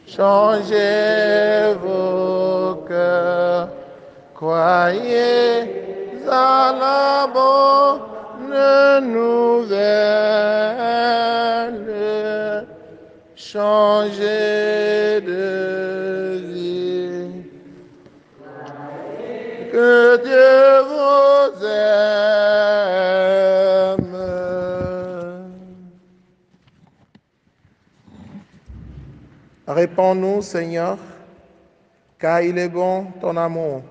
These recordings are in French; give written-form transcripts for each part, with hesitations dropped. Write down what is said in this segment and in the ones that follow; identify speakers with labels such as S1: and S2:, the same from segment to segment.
S1: Changez vos cœurs, croyez à la bonne nouvelle. Changez de vie. Que Dieu vous aime. Réponds-nous, Seigneur, car il est bon ton amour.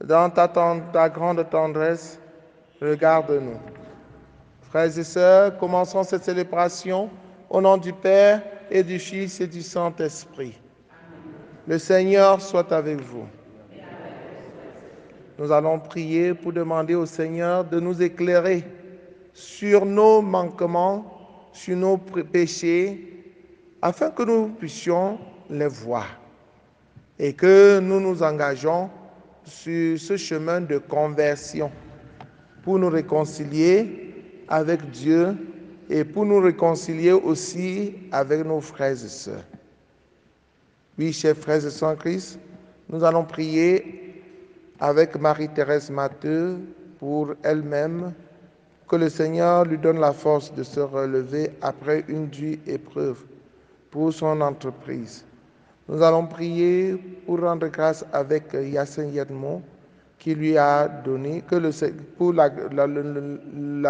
S1: Dans ta grande tendresse, regarde-nous. Frères et sœurs, commençons cette célébration au nom du Père et du Fils et du Saint-Esprit. Le Seigneur soit avec vous. Nous allons prier pour demander au Seigneur de nous éclairer sur nos manquements, sur nos péchés, afin que nous puissions les voir et que nous nous engageons sur ce chemin de conversion pour nous réconcilier avec Dieu et pour nous réconcilier aussi avec nos frères et sœurs. Oui, chers frères et sœurs en Christ, nous allons prier avec Marie-Thérèse Matteux pour elle-même, que le Seigneur lui donne la force de se relever après une dure épreuve pour son entreprise. Nous allons prier pour rendre grâce avec Yassen Yedmon qui lui a donné pour la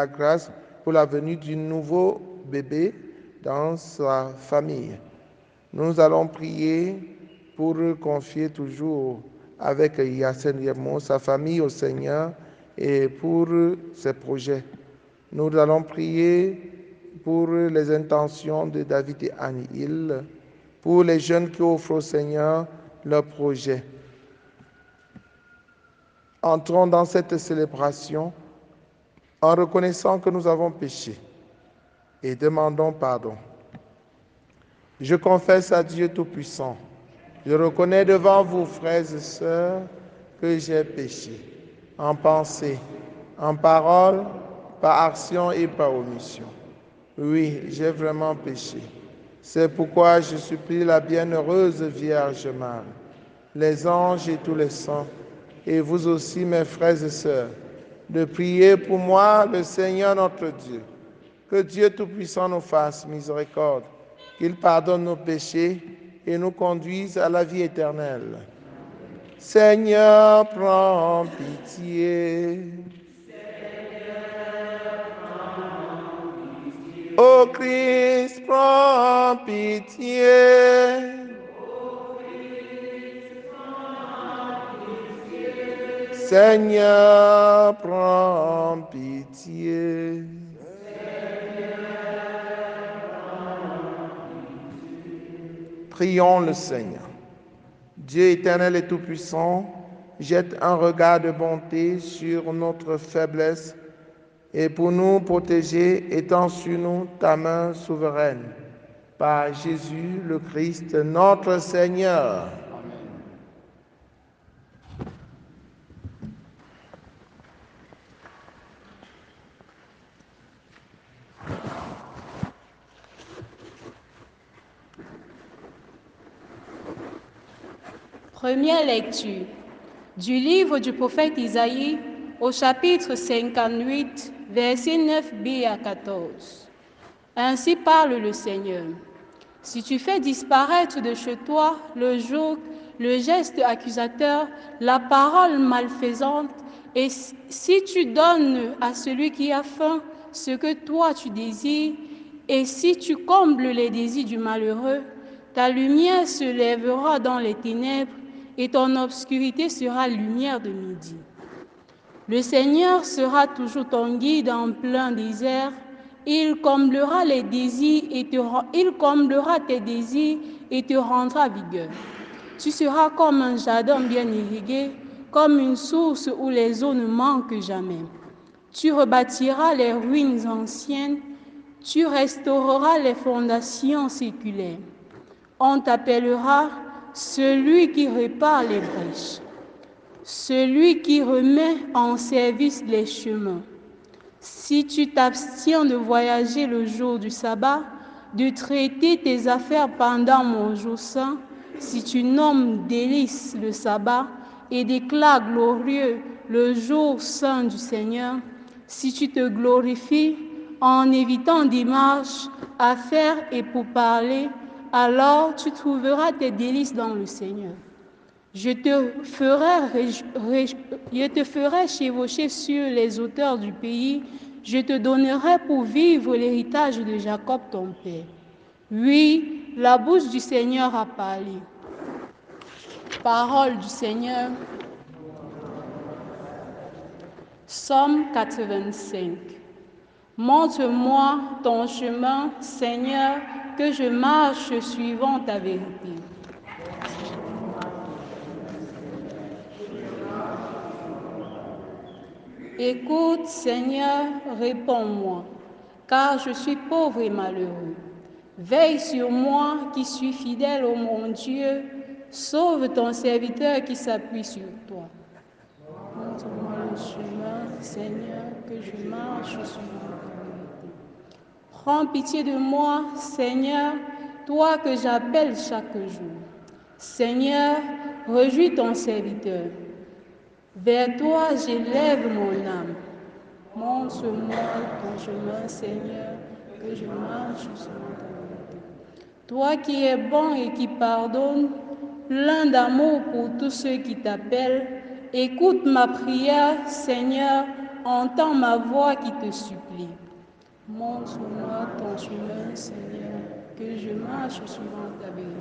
S1: grâce pour la venue du nouveau bébé dans sa famille. Nous allons prier pour confier toujours avec Yassen Yedmon sa famille au Seigneur et pour ses projets. Nous allons prier pour les intentions de David et Annie Hill, pour les jeunes qui offrent au Seigneur leurs projets. Entrons dans cette célébration en reconnaissant que nous avons péché et demandons pardon. Je confesse à Dieu Tout-Puissant, je reconnais devant vous, frères et sœurs, que j'ai péché en pensée, en parole, par action et par omission. Oui, j'ai vraiment péché. C'est pourquoi je supplie la bienheureuse Vierge Marie, les anges et tous les saints, et vous aussi, mes frères et sœurs, de prier pour moi le Seigneur notre Dieu. Que Dieu Tout-Puissant nous fasse miséricorde, qu'il pardonne nos péchés et nous conduise à la vie éternelle. Seigneur, prends pitié. Ô Christ, prends pitié. Seigneur, prends pitié. Prions le Seigneur. Dieu éternel et tout-puissant, jette un regard de bonté sur notre faiblesse et pour nous protéger, étends sur nous ta main souveraine. Par Jésus le Christ, notre Seigneur.
S2: Première lecture du livre du prophète Isaïe au chapitre 58, versets 9b à 14. Ainsi parle le Seigneur. Si tu fais disparaître de chez toi le joug, le geste accusateur, la parole malfaisante, et si tu donnes à celui qui a faim ce que toi tu désires, et si tu combles les désirs du malheureux, ta lumière se lèvera dans les ténèbres et ton obscurité sera lumière de midi. Le Seigneur sera toujours ton guide en plein désert. Il comblera tes désirs et te rendra vigueur. Tu seras comme un jardin bien irrigué, comme une source où les eaux ne manquent jamais. Tu rebâtiras les ruines anciennes, tu restaureras les fondations séculaires. On t'appellera celui qui répare les brèches, celui qui remet en service les chemins. Si tu t'abstiens de voyager le jour du sabbat, de traiter tes affaires pendant mon jour saint, si tu nommes délice le sabbat et déclares glorieux le jour saint du Seigneur, si tu te glorifies en évitant dimanche, affaires et pourparlers, alors tu trouveras tes délices dans le Seigneur. Je te ferai chevaucher sur les hauteurs du pays, je te donnerai pour vivre l'héritage de Jacob ton père. Oui, la bouche du Seigneur a parlé. Parole du Seigneur. Psaume 85. Montre-moi ton chemin, Seigneur, que je marche suivant ta vérité. Écoute, Seigneur, réponds-moi, car je suis pauvre et malheureux. Veille sur moi qui suis fidèle, ô mon Dieu. Sauve ton serviteur qui s'appuie sur toi. Montre-moi le chemin, Seigneur, que je marche suivant ta vérité. Prends pitié de moi, Seigneur, toi que j'appelle chaque jour. Seigneur, réjouis ton serviteur. Vers toi, j'élève mon âme. Montre-moi ton chemin, Seigneur, que je marche suivant ta vérité. Toi qui es bon et qui pardonnes, plein d'amour pour tous ceux qui t'appellent, écoute ma prière, Seigneur, entends ma voix qui te supplie. Montre-moi ton chemin, Seigneur, que je marche suivant ta vérité.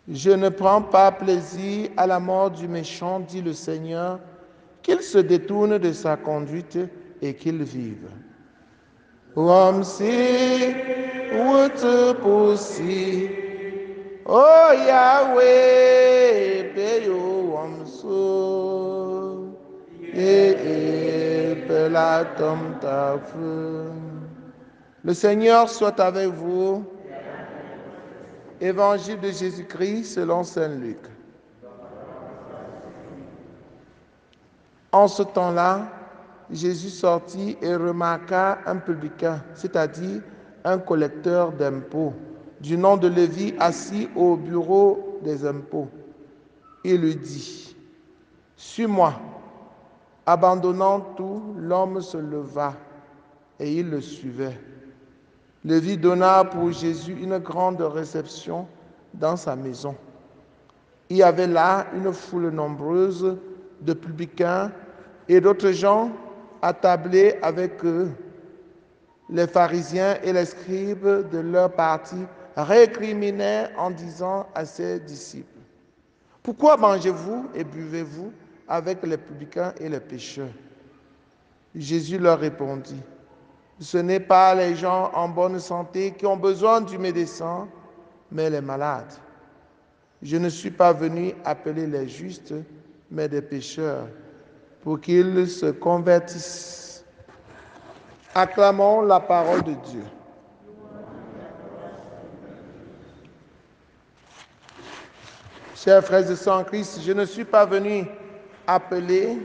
S1: Je ne prends pas plaisir à la mort du méchant, dit le Seigneur, qu'il se détourne de sa conduite et qu'il vive. Wamsi, wutupusi, oh Yahweh, peyo wamso, pelatom tafu. Le Seigneur soit avec vous. Évangile de Jésus-Christ selon saint Luc. En ce temps-là, Jésus sortit et remarqua un publicain, c'est-à-dire un collecteur d'impôts, du nom de Lévi, assis au bureau des impôts. Il lui dit, « Suis-moi. » Abandonnant tout, l'homme se leva et il le suivait. Lévi donna pour Jésus une grande réception dans sa maison. Il y avait là une foule nombreuse de publicains et d'autres gens attablés avec eux. Les pharisiens et les scribes de leur parti récriminaient en disant à ses disciples, « Pourquoi mangez-vous et buvez-vous avec les publicains et les pécheurs ?» Jésus leur répondit, « Ce n'est pas les gens en bonne santé qui ont besoin du médecin, mais les malades. Je ne suis pas venu appeler les justes, mais des pécheurs, pour qu'ils se convertissent. » Acclamons la parole de Dieu. Chers frères et sœurs en Christ, je ne suis pas venu appeler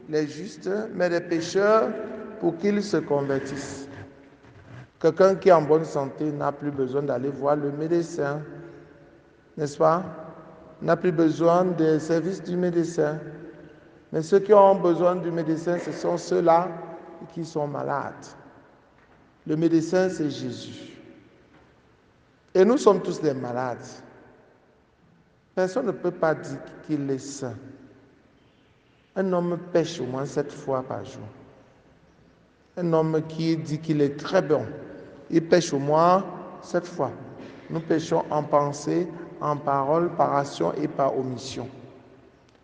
S1: les justes, mais les pécheurs, pour qu'ils se convertissent. Quelqu'un qui est en bonne santé n'a plus besoin d'aller voir le médecin, n'est-ce pas? N'a plus besoin des services du médecin. Mais ceux qui ont besoin du médecin, ce sont ceux-là qui sont malades. Le médecin, c'est Jésus. Et nous sommes tous des malades. Personne ne peut pas dire qu'il est saint. Un homme pêche au moins 7 fois par jour. Un homme qui dit qu'il est très bon, il pêche au moins 7 fois. Nous péchons en pensée, en parole, par action et par omission.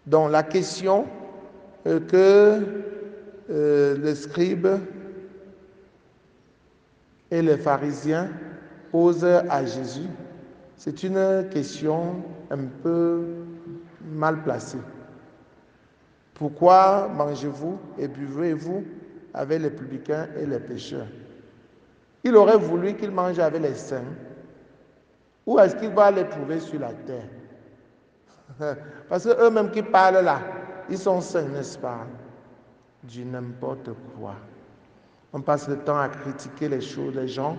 S1: Donc la question que les scribes et les pharisiens posent à Jésus, c'est une question un peu mal placée. Pourquoi mangez-vous et buvez-vous avec les publicains et les pécheurs? Il aurait voulu qu'il mange avec les saints. Où est-ce qu'il va les trouver sur la terre? Parce qu'eux-mêmes qui parlent là, ils sont saints, n'est-ce pas? Du n'importe quoi. On passe le temps à critiquer les choses, les gens,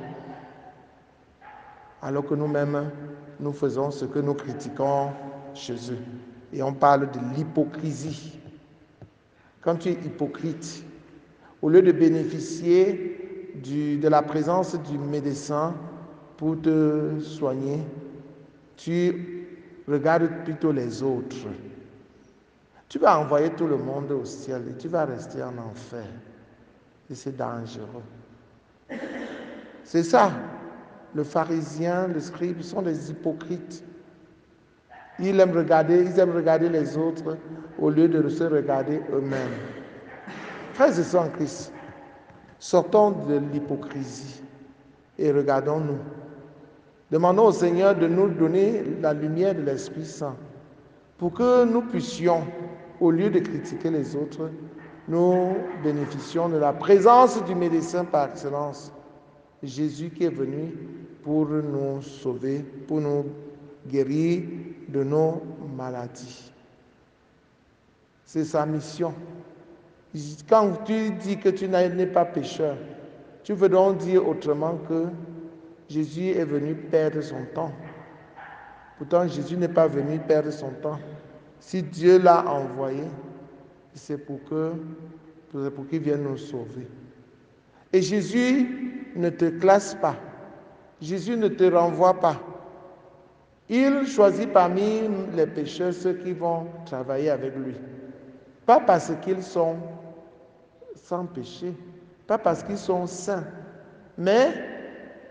S1: alors que nous-mêmes, nous faisons ce que nous critiquons chez eux. Et on parle de l'hypocrisie. Quand tu es hypocrite, au lieu de bénéficier de la présence du médecin pour te soigner, tu regardes plutôt les autres. Tu vas envoyer tout le monde au ciel et tu vas rester en enfer. Et c'est dangereux. C'est ça. Le pharisien, le scribe, ils sont des hypocrites. Ils aiment regarder les autres au lieu de se regarder eux-mêmes. Frères et sœurs en Christ, sortons de l'hypocrisie et regardons-nous. Demandons au Seigneur de nous donner la lumière de l'Esprit Saint pour que nous puissions, au lieu de critiquer les autres, nous bénéficions de la présence du médecin par excellence, Jésus qui est venu pour nous sauver, pour nous guérir de nos maladies. C'est sa mission. Quand tu dis que tu n'es pas pécheur, tu veux donc dire autrement que Jésus est venu perdre son temps. Pourtant, Jésus n'est pas venu perdre son temps. Si Dieu l'a envoyé, c'est pour qu'il vienne nous sauver. Et Jésus ne te classe pas. Jésus ne te renvoie pas. Il choisit parmi les pécheurs ceux qui vont travailler avec lui. Pas parce qu'ils sont sans péché, pas parce qu'ils sont saints, mais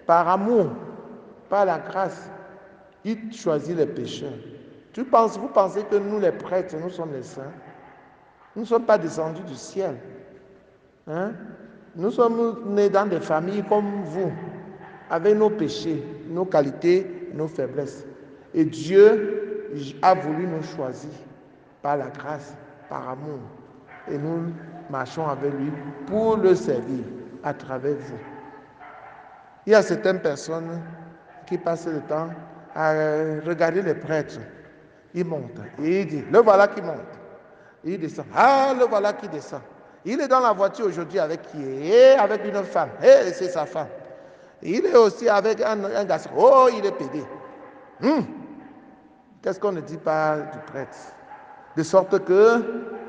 S1: par amour, par la grâce. Il choisit les pécheurs. Vous pensez que nous, les prêtres, nous sommes les saints? Nous ne sommes pas descendus du ciel. Hein? Nous sommes nés dans des familles comme vous, avec nos péchés, nos qualités, nos faiblesses. Et Dieu a voulu nous choisir par la grâce, par amour. Et nous marchons avec lui pour le servir à travers vous. Il y a certaines personnes qui passent le temps à regarder les prêtres. Ils montent et ils disent, le voilà qui monte. Il descend. Ah, le voilà qui descend. Il est dans la voiture aujourd'hui avec qui? Et avec une femme. Et c'est sa femme. Il est aussi avec un garçon. Oh, il est pédé. Qu'est-ce qu'on ne dit pas du prêtre? De sorte que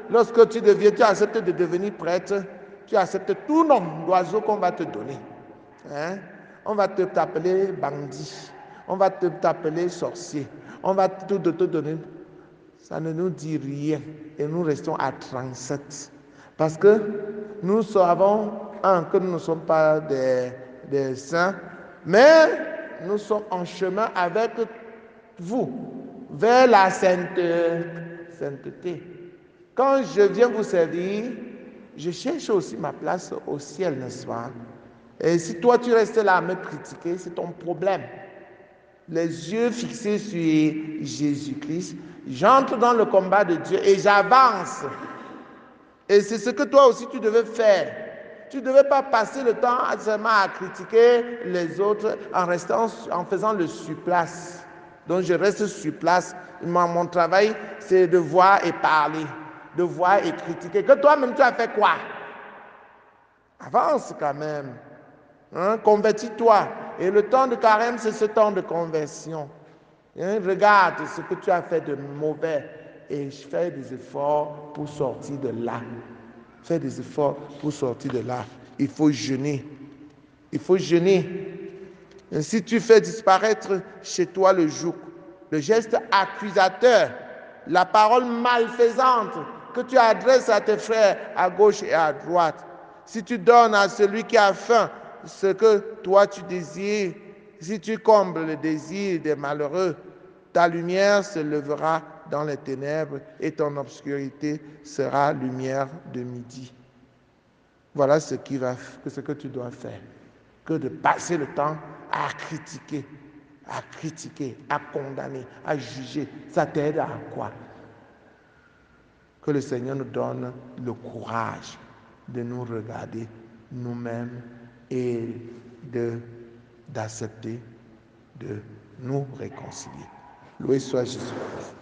S1: lorsque tu acceptes de devenir prêtre, tu acceptes tout nom d'oiseau qu'on va te donner. Hein? On va t'appeler bandit. On va t'appeler sorcier. On va tout te donner. Ça ne nous dit rien. Et nous restons à 37. Parce que nous savons, que nous ne sommes pas des saints, mais nous sommes en chemin avec vous vers la sainteté. Quand je viens vous servir, je cherche aussi ma place au ciel, n'est-ce pas? Et si toi tu restes là à me critiquer, c'est ton problème. Les yeux fixés sur Jésus-Christ, j'entre dans le combat de Dieu et j'avance. Et c'est ce que toi aussi tu devais faire. Tu ne devais pas passer le temps seulement à critiquer les autres en faisant le surplace. Donc je reste sur place. Mon travail, c'est de voir et parler, de voir et critiquer. Que toi-même, tu as fait quoi? Avance quand même. Hein? Convertis-toi. Et le temps de carême, c'est ce temps de conversion. Hein? Regarde ce que tu as fait de mauvais et fais des efforts pour sortir de là. Fais des efforts pour sortir de là. Il faut jeûner. Il faut jeûner. Et si tu fais disparaître chez toi le joug, le geste accusateur, la parole malfaisante que tu adresses à tes frères à gauche et à droite, si tu donnes à celui qui a faim ce que toi tu désires, si tu combles le désir des malheureux, ta lumière se lèvera dans les ténèbres et ton obscurité sera lumière de midi. Voilà ce que tu dois faire, que de passer le temps à critiquer, à condamner, à juger. Ça t'aide à quoi? Que le Seigneur nous donne le courage de nous regarder nous-mêmes et d'accepter de nous réconcilier. Loué soit Jésus-Christ.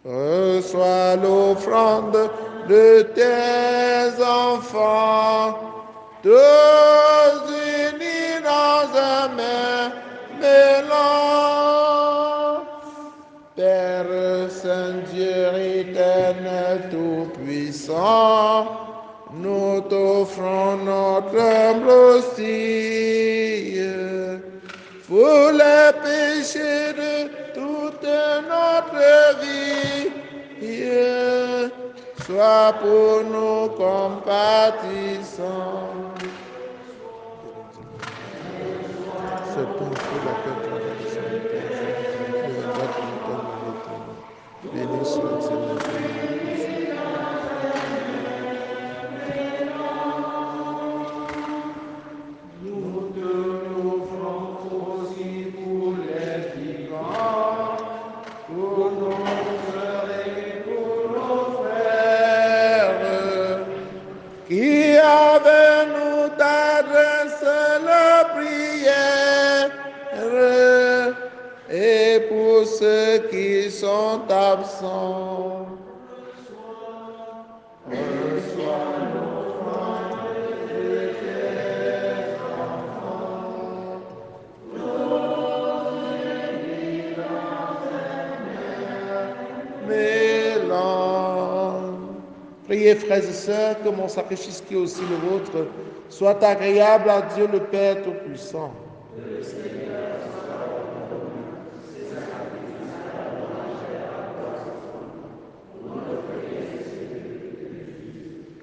S1: Reçois l'offrande de tes enfants, tous unis dans un même mélange. Père Saint Dieu éternel tout-puissant, nous t'offrons notre humble hostie pour les péchés de toute notre vie. Sois pour nous compatissant. C'est pour laquelle tu as deviendra pour nous comme l'éternel. Béni soit-il maintenant. Nous te l'offrons aussi pour les vivants, pour nos frères et pour nos frères, qui avec nous t'adressent la prière, et pour ceux qui sont absents. Reçois l'offrande de tes enfants, mélange. Priez, frères et sœurs, que mon sacrifice qui est aussi le vôtre soit agréable à Dieu le Père Tout-Puissant.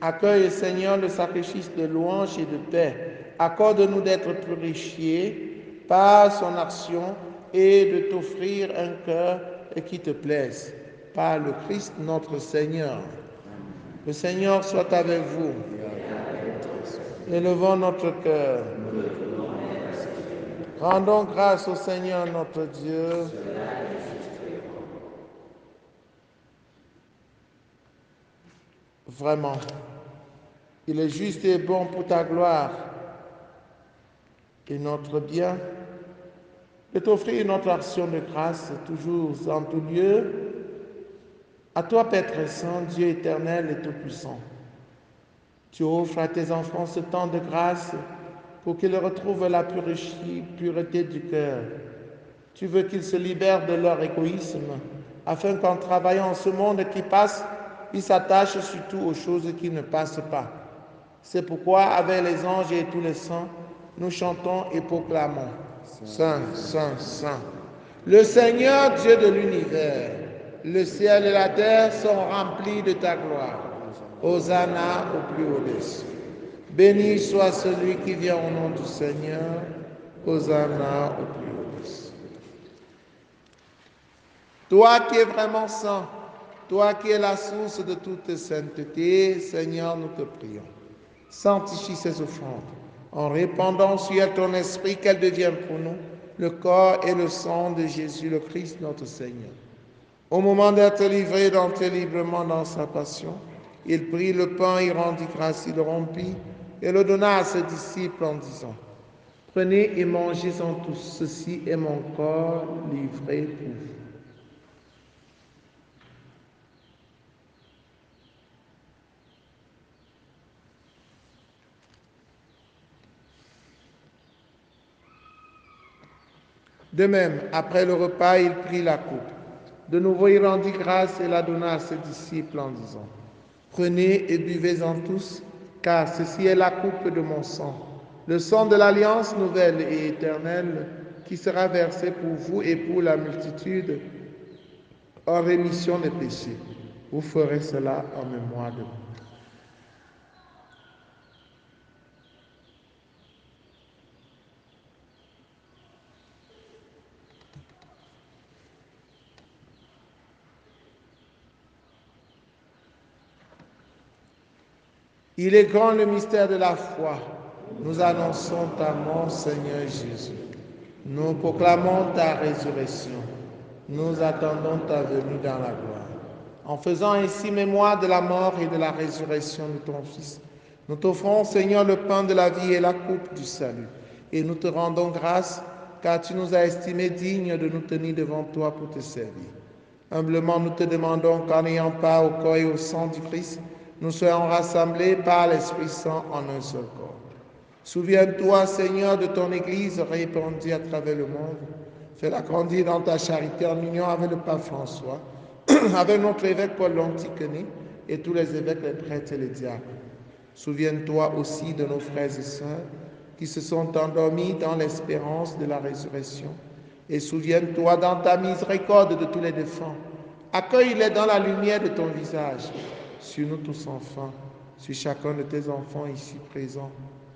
S1: Accueille, Seigneur, le sacrifice de louange et de paix. Accorde-nous d'être purifiés par son action et de t'offrir un cœur qui te plaise. Par le Christ notre Seigneur. Le Seigneur soit avec vous. Élevons notre cœur. Rendons grâce au Seigneur notre Dieu. Vraiment, il est juste et bon pour ta gloire et notre bien de t'offrir notre action de grâce toujours en tout lieu. À toi, Père très saint, Dieu éternel et tout-puissant, tu offres à tes enfants ce temps de grâce pour qu'ils retrouvent la pureté du cœur. Tu veux qu'ils se libèrent de leur égoïsme, afin qu'en travaillant en ce monde qui passe, ils s'attachent surtout aux choses qui ne passent pas. C'est pourquoi, avec les anges et tous les saints, nous chantons et proclamons Saint, Saint, Saint. Le Seigneur Dieu de l'univers, le ciel et la terre sont remplis de ta gloire. Hosanna au plus haut des cieux. Béni soit celui qui vient au nom du Seigneur. Hosanna au plus haut des cieux. Toi qui es vraiment saint, toi qui es la source de toute sainteté, Seigneur, nous te prions. Sanctifie ces offrandes en répandant sur elles ton esprit, qu'elles deviennent pour nous le corps et le sang de Jésus le Christ notre Seigneur. Au moment d'être livré d'entrer librement dans sa passion, il prit le pain, il rendit grâce, il le rompit et le donna à ses disciples en disant, prenez et mangez-en tous, ceci est mon corps livré pour vous. De même, après le repas, il prit la coupe. De nouveau, il rendit grâce et la donna à ses disciples en disant, prenez et buvez-en tous, car ceci est la coupe de mon sang, le sang de l'alliance nouvelle et éternelle, qui sera versé pour vous et pour la multitude en rémission des péchés. Vous ferez cela en mémoire de moi. Il est grand le mystère de la foi. Nous annonçons ta mort, Seigneur Jésus. Nous proclamons ta résurrection. Nous attendons ta venue dans la gloire. En faisant ainsi mémoire de la mort et de la résurrection de ton Fils, nous t'offrons, Seigneur, le pain de la vie et la coupe du salut. Et nous te rendons grâce, car tu nous as estimés dignes de nous tenir devant toi pour te servir. Humblement, nous te demandons qu'en ayant part au corps et au sang du Christ, nous soyons rassemblés par l'Esprit Saint en un seul corps. Souviens-toi, Seigneur, de ton Église répandue à travers le monde. Fais-la grandir dans ta charité en union avec le pape François, avec notre évêque Paul l'Antiquené et tous les évêques, les prêtres et les diacres. Souviens-toi aussi de nos frères et sœurs qui se sont endormis dans l'espérance de la résurrection. Et souviens-toi dans ta miséricorde de tous les défunts. Accueille-les dans la lumière de ton visage. Sur nous tous enfants, sur chacun de tes enfants ici présents,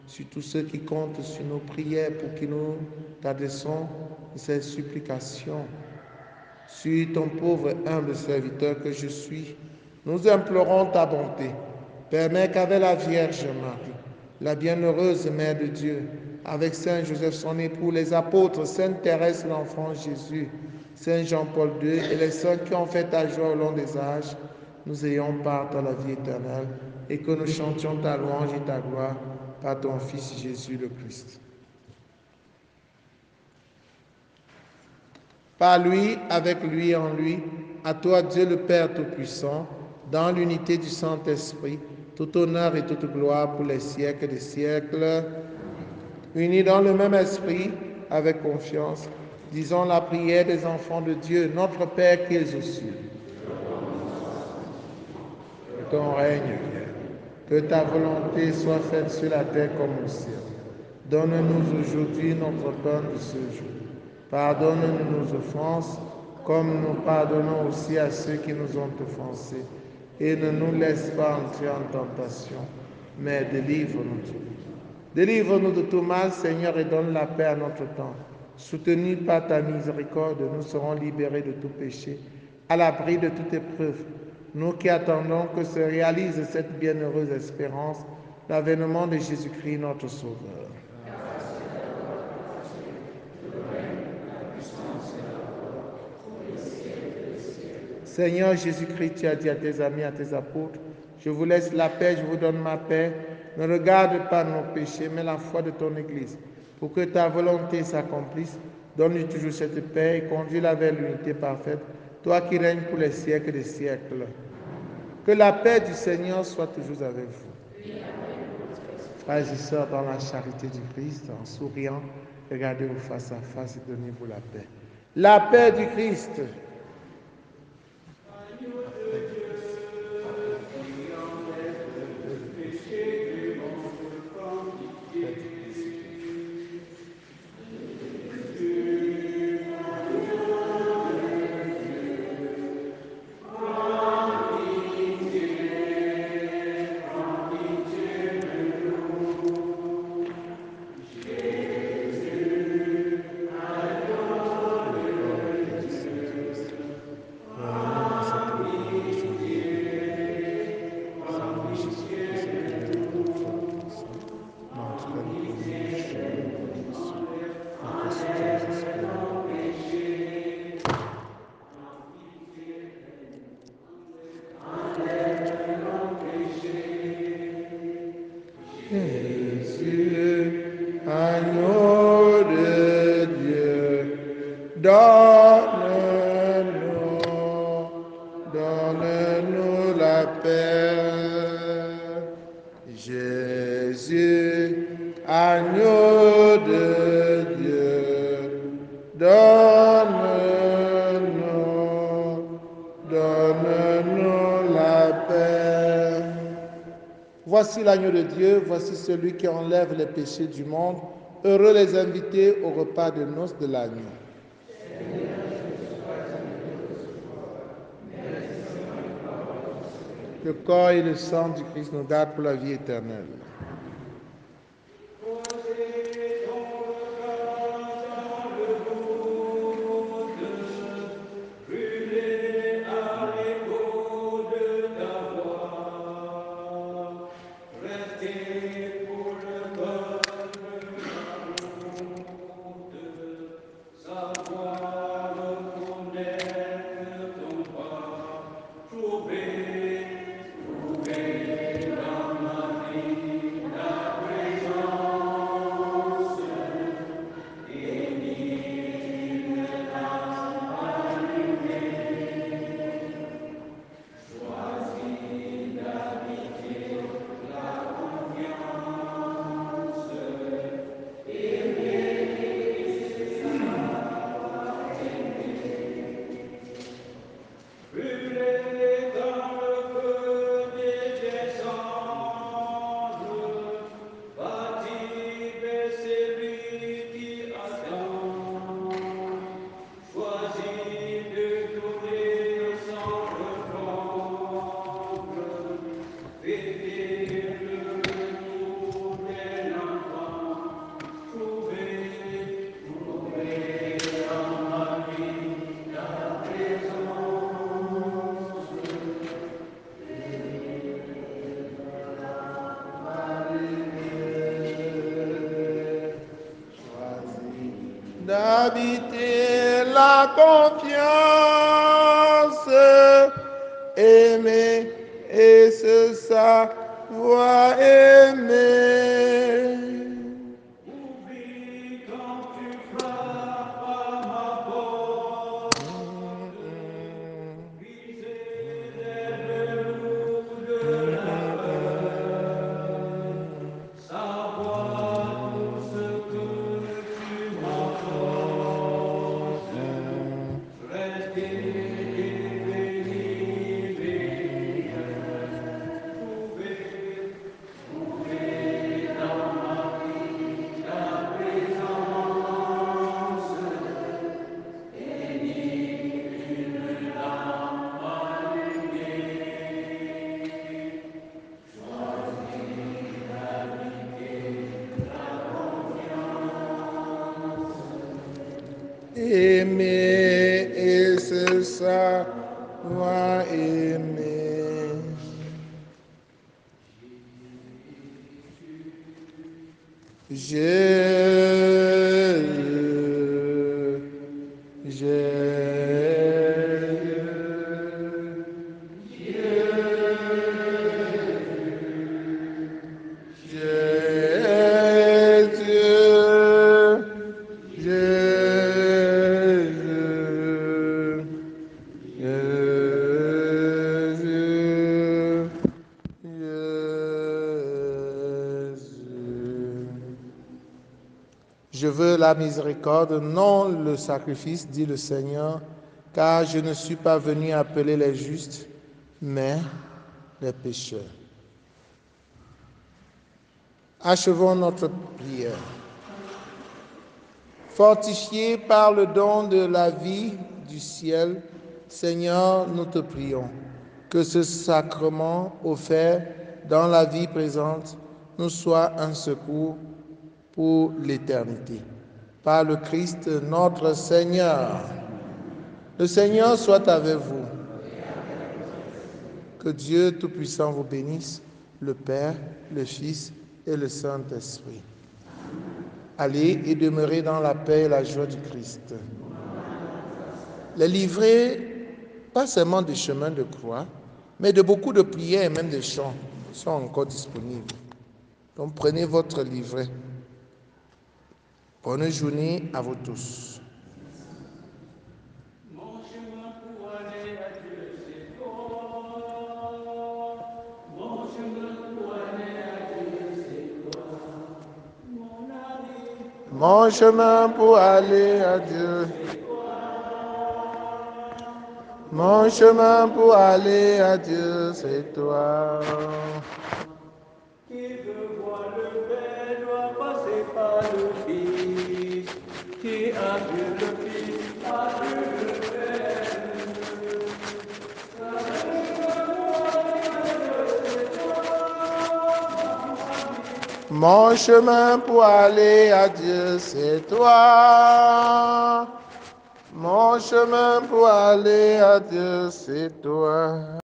S1: sur tous ceux qui comptent sur nos prières pour que nous t'adressons ces supplications. Sur ton pauvre humble serviteur que je suis, nous implorons ta bonté. Permets qu'avec la Vierge Marie, la bienheureuse Mère de Dieu, avec Saint Joseph son époux, les apôtres, Sainte Thérèse l'enfant Jésus, Saint Jean-Paul II et les saints qui ont fait ta joie au long des âges, nous ayons part dans la vie éternelle et que nous chantions ta louange et ta gloire par ton Fils Jésus le Christ. Par lui, avec lui, en lui, à toi Dieu le Père Tout-Puissant, dans l'unité du Saint-Esprit, tout honneur et toute gloire pour les siècles des siècles. Unis dans le même esprit, avec confiance, disons la prière des enfants de Dieu, notre Père qui es aux cieux. Que ton règne vienne, que ta volonté soit faite sur la terre comme au ciel. Donne-nous aujourd'hui notre pain de ce jour. Pardonne-nous nos offenses, comme nous pardonnons aussi à ceux qui nous ont offensés. Et ne nous laisse pas entrer en tentation, mais délivre-nous de tout. Délivre-nous de tout mal, Seigneur, et donne la paix à notre temps. Soutenus par ta miséricorde, nous serons libérés de tout péché, à l'abri de toute épreuve. Nous qui attendons que se réalise cette bienheureuse espérance, l'avènement de Jésus-Christ, notre Sauveur. Seigneur Jésus-Christ, tu as dit à tes amis, à tes apôtres, je vous laisse la paix, je vous donne ma paix. Ne regarde pas nos péchés, mais la foi de ton Église. Pour que ta volonté s'accomplisse, donne-lui toujours cette paix et conduis-la vers l'unité parfaite, toi qui règnes pour les siècles des siècles. Que la paix du Seigneur soit toujours avec vous. Frères et sœurs, dans la charité du Christ, en souriant, regardez-vous face à face et donnez-vous la paix. La paix du Christ. Jésus, agneau de Dieu, donne-nous la paix. Jésus, agneau de Dieu, donne-nous la paix. Voici l'agneau de Dieu, voici celui qui enlève les péchés du monde. Heureux les invités au repas de noces de l'agneau. Le corps et le sang du Christ nous gardent pour la vie éternelle. d'habiter la confiance, aimer et se savoir aimer.
S3: Oublie quand tu frappes à ma porte, briser les verrous de la peur, savoir tout ce que tu m'apportes, rester ébloui, trouver dans ma vie ta présence, bénir une lampe allumée, choisir d'habiter la confiance.
S1: Aimer et se savoir aimer. Je veux la miséricorde, non le sacrifice, dit le Seigneur, car je ne suis pas venu appeler les justes, mais les pécheurs. Achevons notre prière. Fortifiés par le don de la vie du ciel, Seigneur, nous te prions que ce sacrement offert dans la vie présente nous soit un secours pour l'éternité. Par le Christ notre Seigneur. Le Seigneur soit avec vous. Que Dieu Tout-Puissant vous bénisse, le Père, le Fils et le Saint-Esprit. Allez et demeurez dans la paix et la joie du Christ. Les livrets, pas seulement des chemins de croix, mais de beaucoup de prières et même de chants sont encore disponibles. Donc prenez votre livret. Bonne journée à vous tous.
S3: Mon chemin pour aller à Dieu, c'est toi. Mon chemin pour aller à Dieu, c'est toi. Mon ami,
S1: Mon chemin pour aller à Dieu. Mon chemin pour aller à Dieu, c'est toi.
S3: qui veut voir le Père doit passer par le Fils. Qui a vu le Fils a vu le Père.
S1: Mon chemin pour aller à Dieu, c'est toi. Mon chemin pour aller à Dieu, c'est toi.